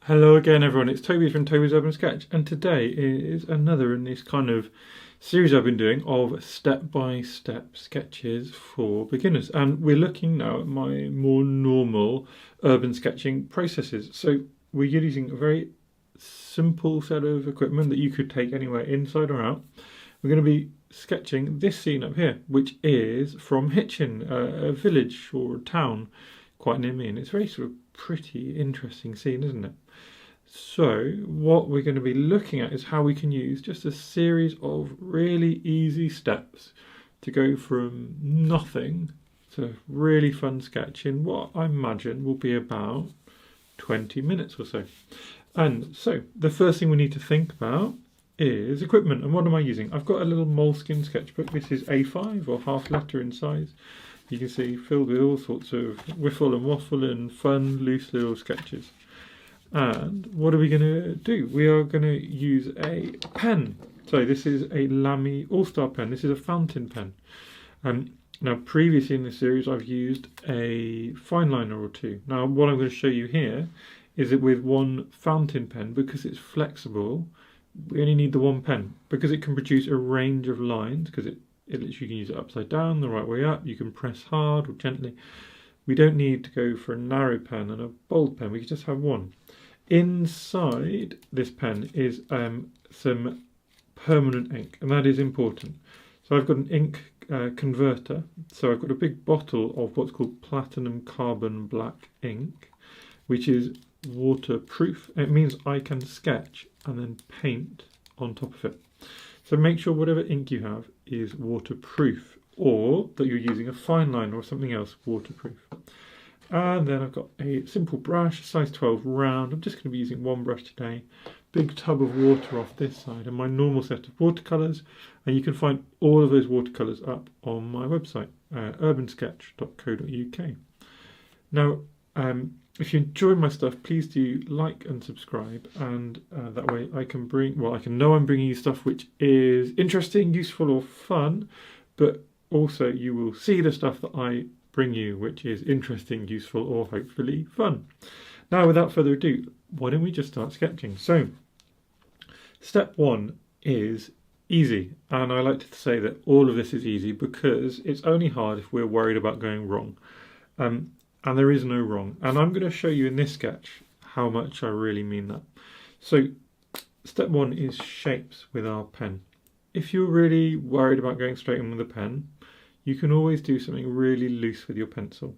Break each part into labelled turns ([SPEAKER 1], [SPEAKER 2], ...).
[SPEAKER 1] Hello again everyone, it's Toby from Toby's Urban Sketch, and today is another in this kind of series I've been doing of step-by-step sketches for beginners. And we're looking now at my more normal urban sketching processes. So we're using a very simple set of equipment that you could take anywhere inside or out. We're going to be sketching this scene up here, which is from Hitchin, a village or a town quite near me, and it's a very sort of pretty interesting scene, isn't it? So what we're going to be looking at is how we can use just a series of really easy steps to go from nothing to really fun sketch in what I imagine will be about 20 minutes or so. And so the first thing we need to think about is equipment. And what am I using? I've got a little Moleskine sketchbook. This is A5 or half letter in size. You can see filled with all sorts of wiffle and waffle and fun, loose little sketches. And what are we going to do? We are going to use a pen. So this is a Lamy All-Star pen. This is a fountain pen. Now previously in this series I've used a fine liner or two. Now what I'm going to show you here is that with one fountain pen, because it's flexible, we only need the one pen because it can produce a range of lines, because it literally, you can use it upside down, the right way up, you can press hard or gently. We don't need to go for a narrow pen and a bold pen, we can just have one. Inside this pen is some permanent ink, and that is important. So I've got an ink converter, so I've got a big bottle of what's called platinum carbon black ink, which is waterproof. It means I can sketch and then paint on top of it. So make sure whatever ink you have is waterproof, or that you're using a fine liner or something else waterproof. And then I've got a simple brush, size 12 round. I'm just going to be using one brush today. Big tub of water off this side and my normal set of watercolours. And you can find all of those watercolours up on my website, urbansketch.co.uk. Now, if you enjoy my stuff, please do like and subscribe, and that way I can know I'm bringing you stuff which is interesting, useful or fun, but also you will see the stuff that I bring you which is interesting, useful or hopefully fun. Now without further ado, why don't we just start sketching? So step one is easy, and I like to say that all of this is easy because it's only hard if we're worried about going wrong. And there is no wrong. And I'm going to show you in this sketch how much I really mean that. So step one is shapes with our pen. If you're really worried about going straight in with a pen, you can always do something really loose with your pencil.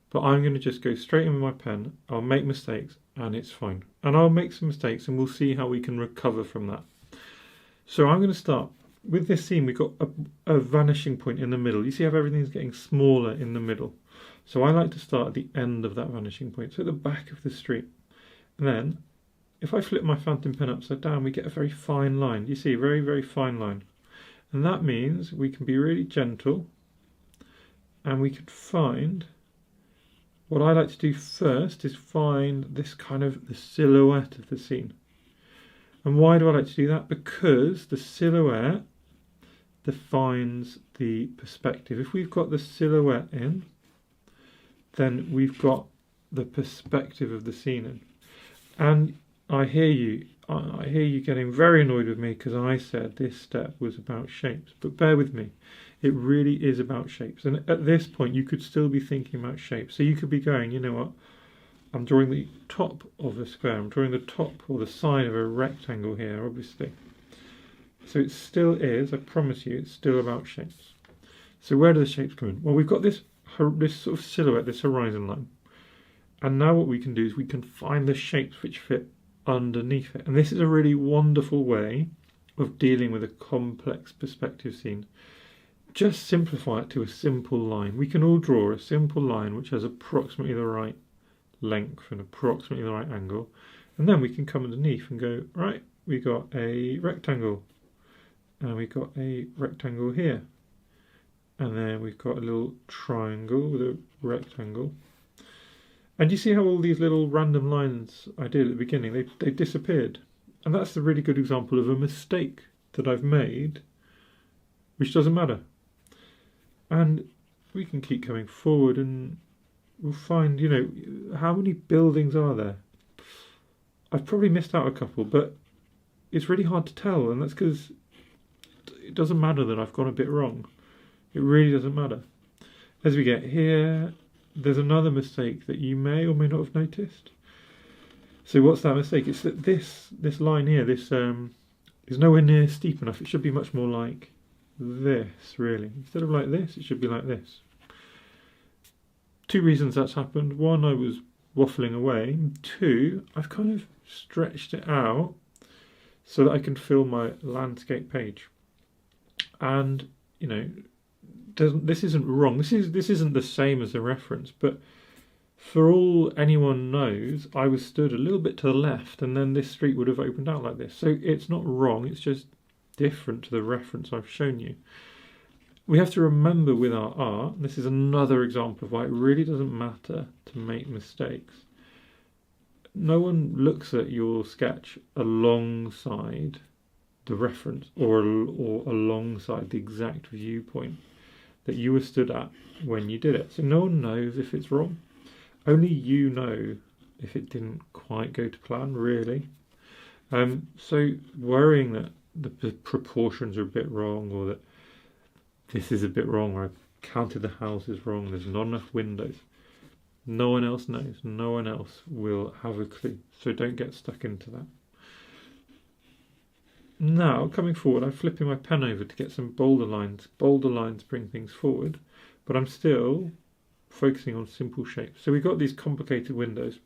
[SPEAKER 1] But I'm going to just go straight in with my pen. I'll make mistakes and it's fine. And I'll make some mistakes and we'll see how we can recover from that. So I'm going to start. With this scene, we've got a vanishing point in the middle. You see how everything's getting smaller in the middle. So I like to start at the end of that vanishing point, so at the back of the street. And then, if I flip my fountain pen upside down, we get a very fine line. You see, a very, very fine line. And that means we can be really gentle, and we can find, what I like to do first is find this kind of the silhouette of the scene. And why do I like to do that? Because the silhouette defines the perspective. If we've got the silhouette in, then we've got the perspective of the scene in. And I hear you getting very annoyed with me because I said this step was about shapes, but bear with me, it really is about shapes. And at this point you could still be thinking about shapes. So you could be going, you know what, I'm drawing the top of a square, I'm drawing the top or the side of a rectangle here, obviously. So it still is, I promise you, it's still about shapes. So where do the shapes come in? Well, we've got this sort of silhouette, this horizon line. And now what we can do is we can find the shapes which fit underneath it. And this is a really wonderful way of dealing with a complex perspective scene. Just simplify it to a simple line. We can all draw a simple line which has approximately the right length and approximately the right angle. And then we can come underneath and go, right, we got a rectangle. And we got a rectangle here. And then we've got a little triangle with a rectangle. And you see how all these little random lines I did at the beginning, they disappeared. And that's a really good example of a mistake that I've made, which doesn't matter. And we can keep coming forward and we'll find, you know, how many buildings are there? I've probably missed out a couple, but it's really hard to tell, and that's because it doesn't matter that I've gone a bit wrong. It really doesn't matter. As we get here, there's another mistake that you may or may not have noticed. So what's that mistake? It's that this line here, this is nowhere near steep enough. It should be much more like this, really. Instead of like this, it should be like this. Two reasons that's happened. One, I was waffling away. Two, I've kind of stretched it out so that I can fill my landscape page. And, you know, this isn't wrong. This isn't the same as the reference, but for all anyone knows, I was stood a little bit to the left, and then this street would have opened out like this. So it's not wrong, it's just different to the reference I've shown you. We have to remember with our art, this is another example of why it really doesn't matter to make mistakes. No one looks at your sketch alongside the reference or alongside the exact viewpoint that you were stood at when you did it. So no one knows if it's wrong. Only you know if it didn't quite go to plan, really. So worrying that the proportions are a bit wrong, or that this is a bit wrong, or I counted the houses wrong, there's not enough windows. No one else knows. No one else will have a clue. So don't get stuck into that. Now, coming forward, I'm flipping my pen over to get some bolder lines. Bolder lines bring things forward, but I'm still focusing on simple shapes. So we've got these complicated windows.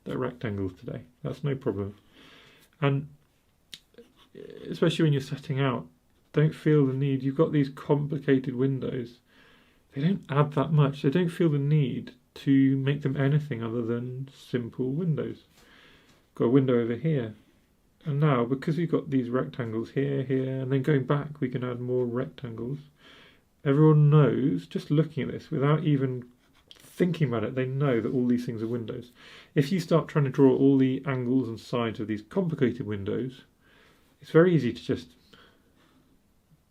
[SPEAKER 1] They're rectangles today. That's no problem. And especially when you're setting out, don't feel the need. You've got these complicated windows. They don't add that much. They don't feel the need to make them anything other than simple windows. Got a window over here. And now, because we've got these rectangles here, here, and then going back, we can add more rectangles. Everyone knows, just looking at this, without even thinking about it, they know that all these things are windows. If you start trying to draw all the angles and sides of these complicated windows, it's very easy to just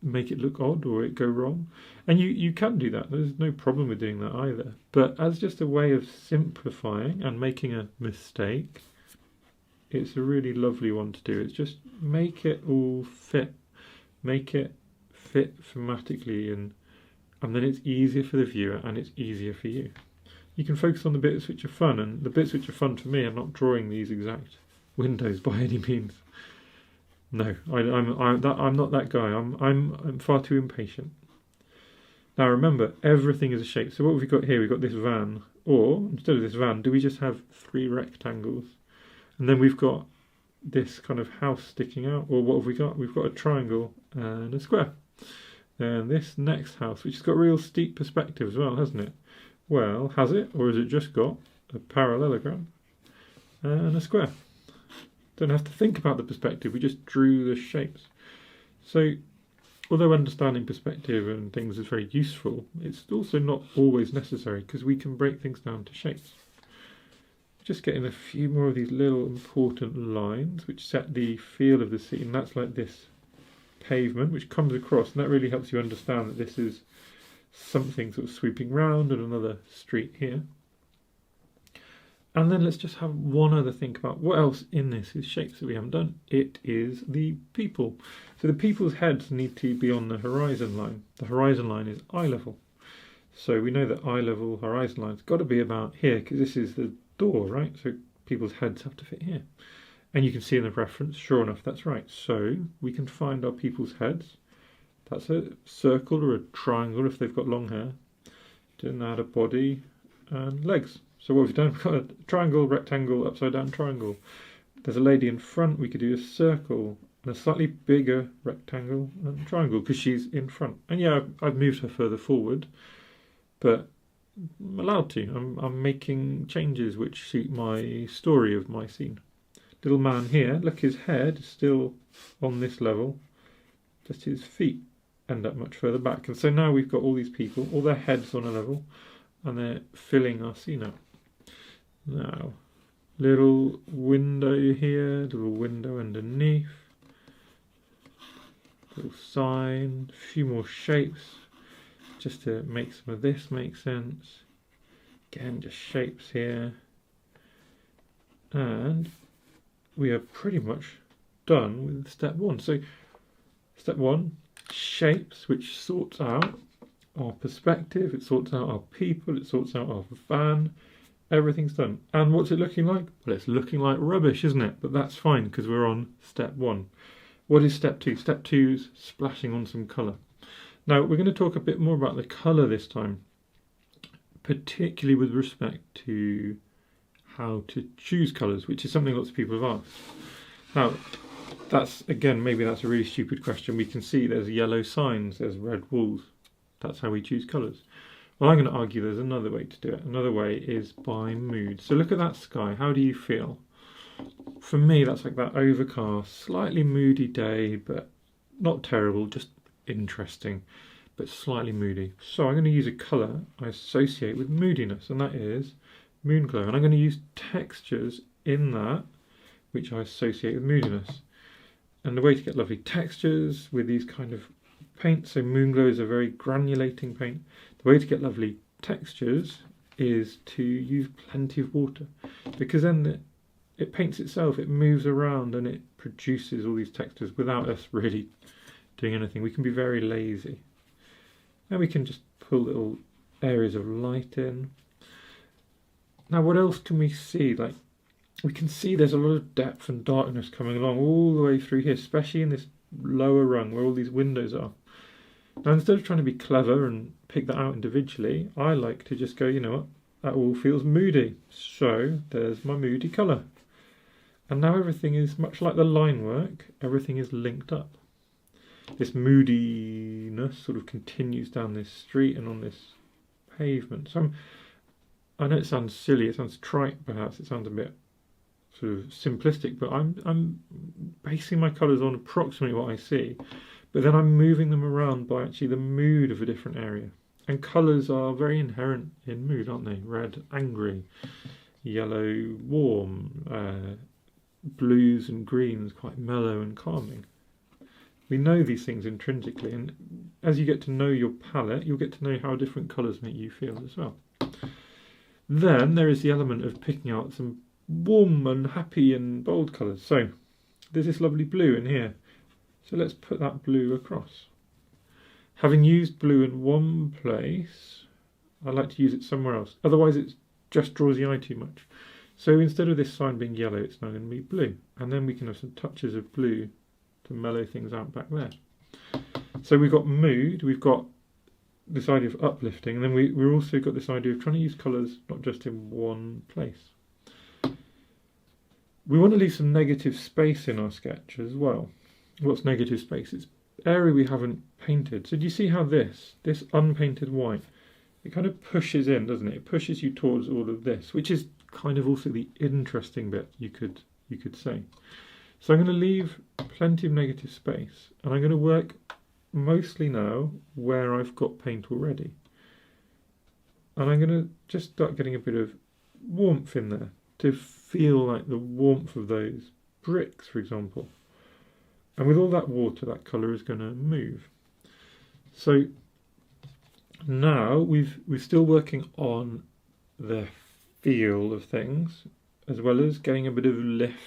[SPEAKER 1] make it look odd or it go wrong. And you can do that. There's no problem with doing that either. But as just a way of simplifying and making a mistake, it's a really lovely one to do. It's just make it all fit. Make it fit thematically, and then it's easier for the viewer and it's easier for you. You can focus on the bits which are fun, and the bits which are fun for me are not drawing these exact windows by any means. No, I'm not that guy. I'm far too impatient. Now remember, everything is a shape. So what have we got here? We've got this van, or instead of this van, do we just have 3 rectangles? And then we've got this kind of house sticking out, or what have we got? We've got a triangle and a square. And this next house, which has got real steep perspective as well, hasn't it? Well, has it? Or has it just got a parallelogram and a square? Don't have to think about the perspective, we just drew the shapes. So, although understanding perspective and things is very useful, it's also not always necessary, because we can break things down to shapes. Just getting a few more of these little important lines which set the feel of the scene. That's like this pavement which comes across, and that really helps you understand that this is something sort of sweeping round and another street here. And then let's just have one other think about what else in this is shapes that we haven't done. It is the people. So the people's heads need to be on the horizon line. The horizon line is eye level. So we know that eye level horizon line's got to be about here, because this is the door, right? So people's heads have to fit here. And you can see in the reference, sure enough, that's right. So we can find our people's heads. That's a circle or a triangle if they've got long hair. Then add a body and legs. So what have we done? We've got a triangle, rectangle, upside down triangle. There's a lady in front. We could do a circle and a slightly bigger rectangle and triangle because she's in front. And yeah, I've moved her further forward, but I'm allowed to. I'm making changes which suit my story of my scene. Little man here, look, his head is still on this level, just his feet end up much further back. And so now we've got all these people, all their heads on a level, and they're filling our scene up. Now, little window here, little window underneath, little sign, a few more shapes, just to make some of this make sense. Again, just shapes here. And we are pretty much done with step one. So step one, shapes, which sorts out our perspective, it sorts out our people, it sorts out our van. Everything's done. And what's it looking like? Well, it's looking like rubbish, isn't it? But that's fine because we're on step one. What is step two? Step two is splashing on some colour. Now, we're going to talk a bit more about the colour this time, particularly with respect to how to choose colours, which is something lots of people have asked. Now, that's, again, maybe that's a really stupid question. We can see there's yellow signs, there's red walls. That's how we choose colours. Well, I'm going to argue there's another way to do it. Another way is by mood. So look at that sky. How do you feel? For me, that's like that overcast, slightly moody day, but not terrible, just interesting, but slightly moody. So I'm going to use a colour I associate with moodiness, and that is Moonglow. And I'm going to use textures in that which I associate with moodiness. And the way to get lovely textures with these kind of paints, so Moonglow is a very granulating paint. The way to get lovely textures is to use plenty of water, because then it paints itself, it moves around and it produces all these textures without us really doing anything. We can be very lazy. And we can just pull little areas of light in. Now, what else can we see? Like, we can see there's a lot of depth and darkness coming along all the way through here, especially in this lower rung where all these windows are. Now, instead of trying to be clever and pick that out individually, I like to just go, you know what, that all feels moody. So there's my moody colour. And now everything is much like the line work, everything is linked up. This moodiness sort of continues down this street and on this pavement. So I know it sounds silly, it sounds trite perhaps, it sounds a bit sort of simplistic, but I'm basing my colours on approximately what I see, but then I'm moving them around by actually the mood of a different area. And colours are very inherent in mood, aren't they? Red, angry, yellow, warm, blues and greens, quite mellow and calming. We know these things intrinsically, and as you get to know your palette, you'll get to know how different colours make you feel as well. Then there is the element of picking out some warm and happy and bold colours. So there's this lovely blue in here. So let's put that blue across. Having used blue in one place, I like to use it somewhere else. Otherwise it just draws the eye too much. So instead of this sign being yellow, it's now going to be blue. And then we can have some touches of blue to mellow things out back there. So we've got mood, we've got this idea of uplifting, and then we've also got this idea of trying to use colours not just in one place. We want to leave some negative space in our sketch as well. What's negative space? It's area we haven't painted. So do you see how this unpainted white, it kind of pushes in, doesn't it? It pushes you towards all of this, which is kind of also the interesting bit, you could say. So I'm going to leave plenty of negative space, and I'm going to work mostly now where I've got paint already. And I'm going to just start getting a bit of warmth in there to feel like the warmth of those bricks, for example. And with all that water, that colour is going to move. So now we're still working on the feel of things, as well as getting a bit of lift,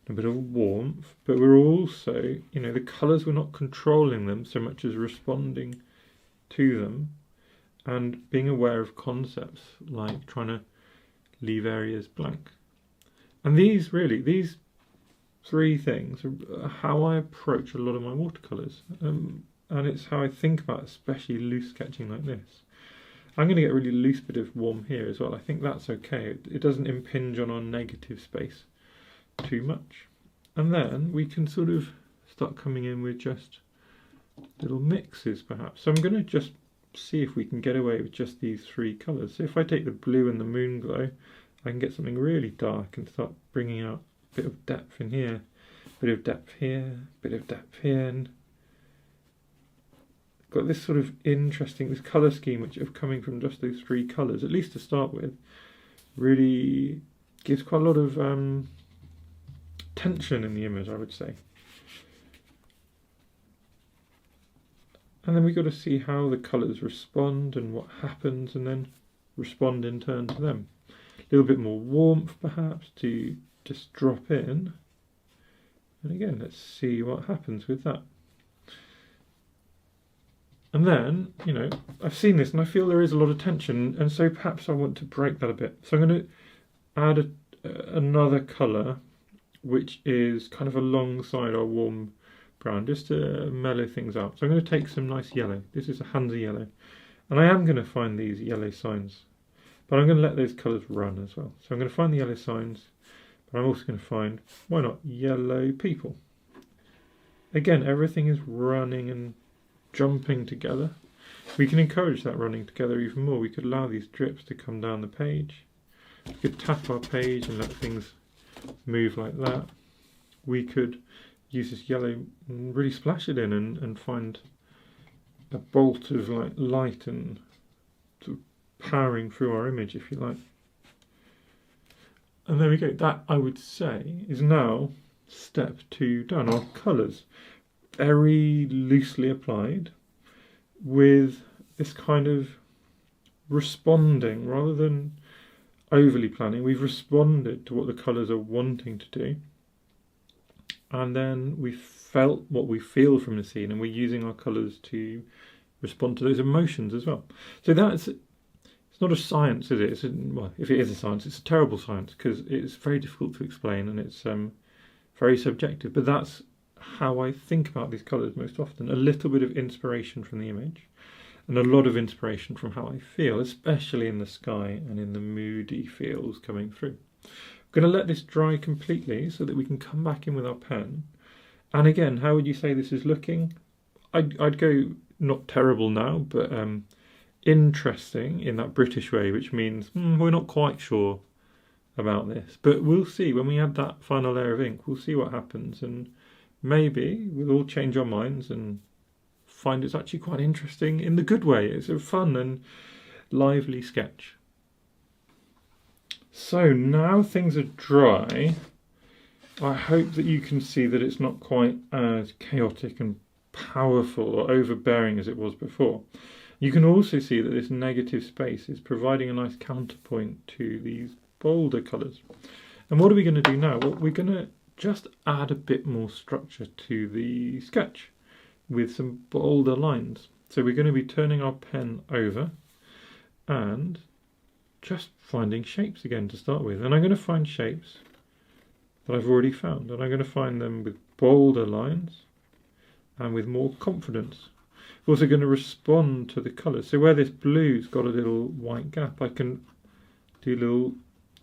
[SPEAKER 1] a bit of warmth, but we're also, you know, the colours, we're not controlling them so much as responding to them and being aware of concepts like trying to leave areas blank. And these three things are how I approach a lot of my watercolours, and it's how I think about especially loose sketching like this. I'm going to get a really loose bit of warm here as well. I think that's okay. It doesn't impinge on our negative space too much. And then we can sort of start coming in with just little mixes perhaps. So I'm going to just see if we can get away with just these three colours. So if I take the blue and the Moonglow, I can get something really dark and start bringing out a bit of depth in here, a bit of depth here, a bit of depth here, and got this sort of interesting, this colour scheme which of coming from just those three colours, at least to start with, really gives quite a lot of tension in the image, I would say. And then we've got to see how the colours respond and what happens, and then respond in turn to them. A little bit more warmth perhaps to just drop in, And again, let's see what happens with that. And then, you know, I've seen this and I feel there is a lot of tension, and so perhaps I want to break that a bit. So I'm going to add another colour, which is kind of alongside our warm brown, just to mellow things out. So I'm going to take some nice yellow. This is a Hansa yellow. And I am going to find these yellow signs, but I'm going to let those colours run as well. So I'm going to find the yellow signs, but I'm also going to find, why not, yellow people. Again, everything is running and jumping together. We can encourage that running together even more. We could allow these drips to come down the page. We could tap our page and let things move like that. We could use this yellow and really splash it in and find a bolt of like light and sort of powering through our image, if you like. And there we go. That, I would say, is now step 2 done. Our colours, very loosely applied, with this kind of responding rather than overly planning. We've responded to what the colours are wanting to do, and then we felt what we feel from the scene, and we're using our colours to respond to those emotions as well. So that's, it's not a science, is it? Well, if it is a science, it's a terrible science, because it's very difficult to explain and it's very subjective. But that's how I think about these colours most often. A little bit of inspiration from the image and a lot of inspiration from how I feel, especially in the sky and in the moody feels coming through. I'm going to let this dry completely so that we can come back in with our pen. And again, how would you say this is looking? I'd go not terrible now, but interesting in that British way, which means we're not quite sure about this. But we'll see when we add that final layer of ink. We'll see what happens, and maybe we'll all change our minds and find it's actually quite interesting in the good way. It's a fun and lively sketch. So now things are dry, I hope that you can see that it's not quite as chaotic and powerful or overbearing as it was before. You can also see that this negative space is providing a nice counterpoint to these bolder colours. And what are we going to do now? Well, we're going to just add a bit more structure to the sketch with some bolder lines. So we're going to be turning our pen over and just finding shapes again to start with. And I'm going to find shapes that I've already found, and I'm going to find them with bolder lines and with more confidence. I'm also going to respond to the colours. So where this blue's got a little white gap, I can do a little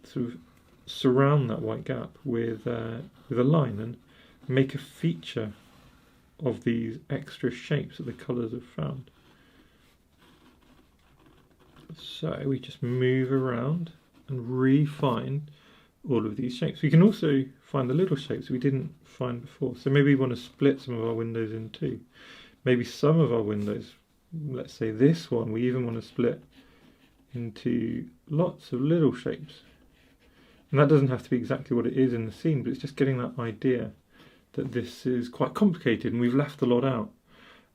[SPEAKER 1] sort of surround that white gap with a line and make a feature of these extra shapes that the colours have found. So we just move around and refine all of these shapes. We can also find the little shapes we didn't find before. So maybe we want to split some of our windows in two. Maybe some of our windows, let's say this one, we even want to split into lots of little shapes. And that doesn't have to be exactly what it is in the scene, but it's just getting that idea that this is quite complicated and we've left a lot out,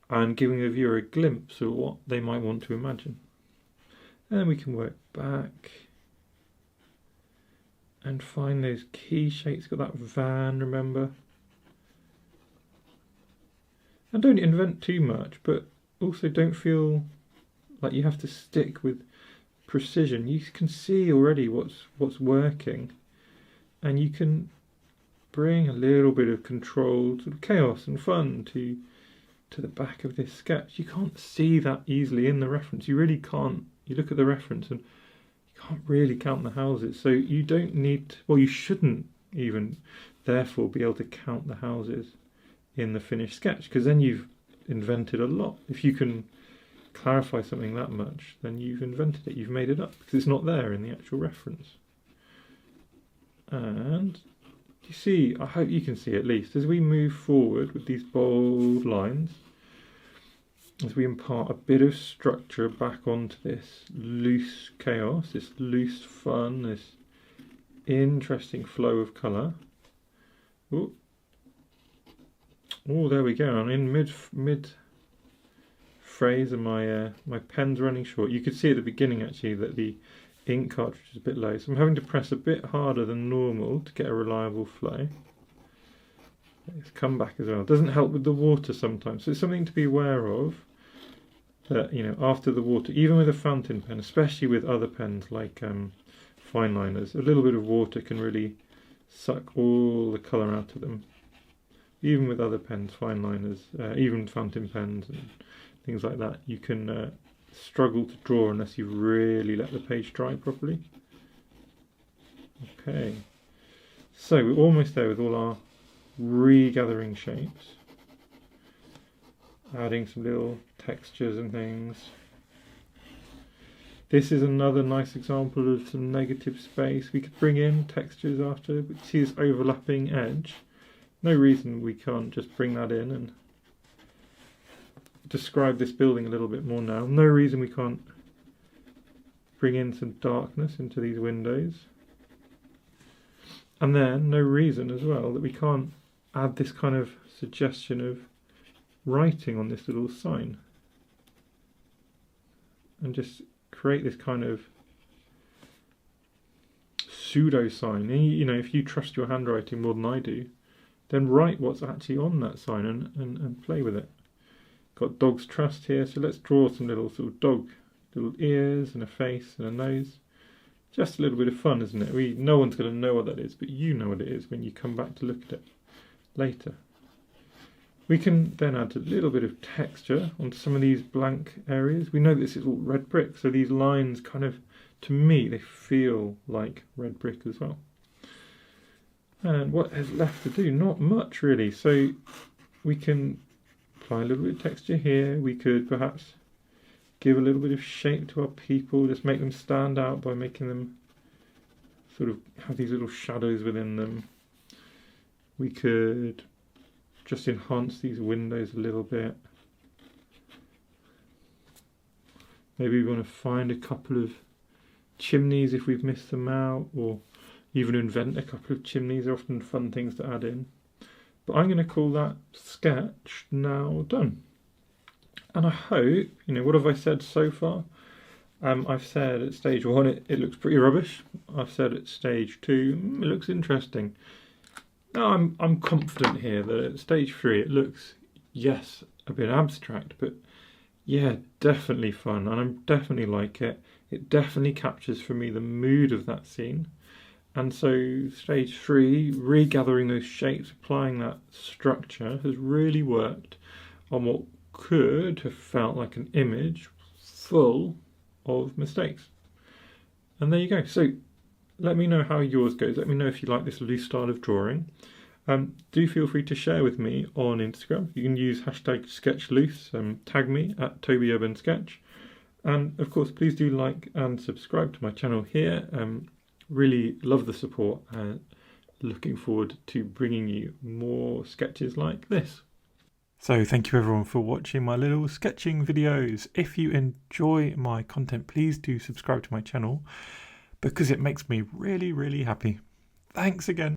[SPEAKER 1] and giving the viewer a glimpse of what they might want to imagine. And then we can work back and find those key shapes. Got that van, remember? And don't invent too much, but also don't feel like you have to stick with precision. You can see already what's working, and you can bring a little bit of controlled sort of chaos and fun to the back of this sketch. You can't see that easily in the reference. You really can't. You look at the reference and you can't really count the houses. So you don't need, well, you shouldn't even therefore be able to count the houses in the finished sketch, because then you've invented a lot. If you can clarify something that much, then you've invented it, you've made it up, because it's not there in the actual reference. And you see, I hope you can see at least, as we move forward with these bold lines, as we impart a bit of structure back onto this loose chaos, this loose fun, this interesting flow of colour. Oh, there we go. I'm in mid phrase, and my pen's running short. You could see at the beginning actually that the ink cartridge is a bit low, so I'm having to press a bit harder than normal to get a reliable flow. It's come back as well. It doesn't help with the water sometimes, so it's something to be aware of. That, you know, after the water, even with a fountain pen, especially with other pens like fine liners, a little bit of water can really suck all the colour out of them. Even with other pens, fine liners, even fountain pens and things like that, you can struggle to draw unless you really let the page dry properly. Okay, so we're almost there with all our regathering shapes. Adding some little textures and things. This is another nice example of some negative space. We could bring in textures after, but see this overlapping edge. No reason we can't just bring that in and describe this building a little bit more now. No reason we can't bring in some darkness into these windows. And then no reason as well that we can't add this kind of suggestion of writing on this little sign and just create this kind of pseudo sign. And you know, if you trust your handwriting more than I do, then write what's actually on that sign and play with it. Got dog's trust here, so let's draw some little sort of dog, little ears and a face and a nose. Just a little bit of fun, isn't it? No one's going to know what that is, but you know what it is when you come back to look at it later. We can then add a little bit of texture onto some of these blank areas. We know this is all red brick, so these lines kind of, to me, they feel like red brick as well. And what is left to do? Not much really. So we can apply a little bit of texture here. We could perhaps give a little bit of shape to our people, just make them stand out by making them sort of have these little shadows within them. We could just enhance these windows a little bit. Maybe we want to find a couple of chimneys if we've missed them out, or even invent a couple of chimneys. They're often fun things to add in. But I'm going to call that sketch now done. And I hope, you know, what have I said so far? I've said at stage 1 it looks pretty rubbish. I've said at stage 2 it looks interesting. Now I'm confident here that at stage 3 it looks, yes, a bit abstract, but yeah, definitely fun, and I definitely like it. It definitely captures for me the mood of that scene. And so stage 3, regathering those shapes, applying that structure, has really worked on what could have felt like an image full of mistakes. And there you go. So let me know how yours goes. Let me know if you like this loose style of drawing. Do feel free to share with me on Instagram. You can use hashtag sketchloose, tag me at TobyUrbanSketch. And of course, please do like and subscribe to my channel here. Really love the support and looking forward to bringing you more sketches like this. So thank you everyone for watching my little sketching videos. If you enjoy my content, please do subscribe to my channel because it makes me really, really happy. Thanks again.